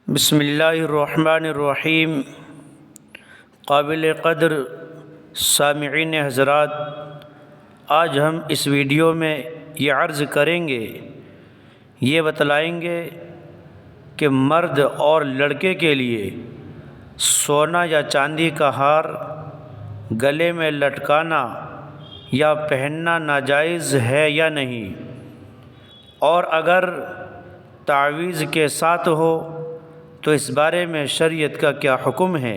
بسم اللہ الرحمن الرحیم۔ قابل قدر سامعین حضرات، آج ہم اس ویڈیو میں یہ عرض کریں گے، یہ بتلائیں گے کہ مرد اور لڑکے کے لیے سونا یا چاندی کا ہار گلے میں لٹکانا یا پہننا ناجائز ہے یا نہیں، اور اگر تعویذ کے ساتھ ہو تو اس بارے میں شریعت کا کیا حکم ہے،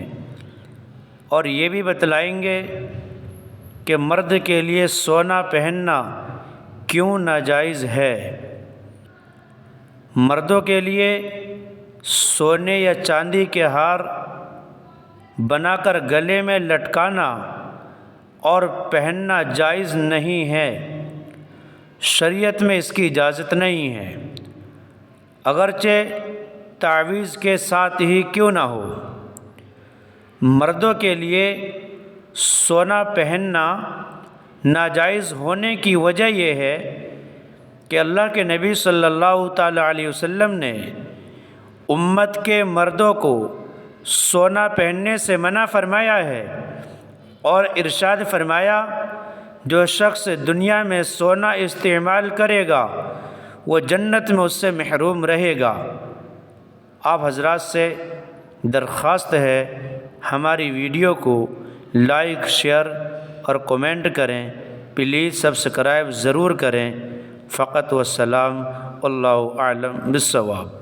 اور یہ بھی بتلائیں گے کہ مرد کے لیے سونا پہننا کیوں ناجائز ہے۔ مردوں کے لیے سونے یا چاندی کے ہار بنا کر گلے میں لٹکانا اور پہننا جائز نہیں ہے، شریعت میں اس کی اجازت نہیں ہے، اگرچہ تعویذ کے ساتھ ہی کیوں نہ ہو۔ مردوں کے لیے سونا پہننا ناجائز ہونے کی وجہ یہ ہے کہ اللہ کے نبی صلی اللہ تعالیٰ علیہ وسلم نے امت کے مردوں کو سونا پہننے سے منع فرمایا ہے، اور ارشاد فرمایا، جو شخص دنیا میں سونا استعمال کرے گا وہ جنت میں اس سے محروم رہے گا۔ آپ حضرات سے درخواست ہے، ہماری ویڈیو کو لائک، شیئر اور کومنٹ کریں، پلیز سبسکرائب ضرور کریں۔ فقط والسلام، اللہ اعلم بالصواب۔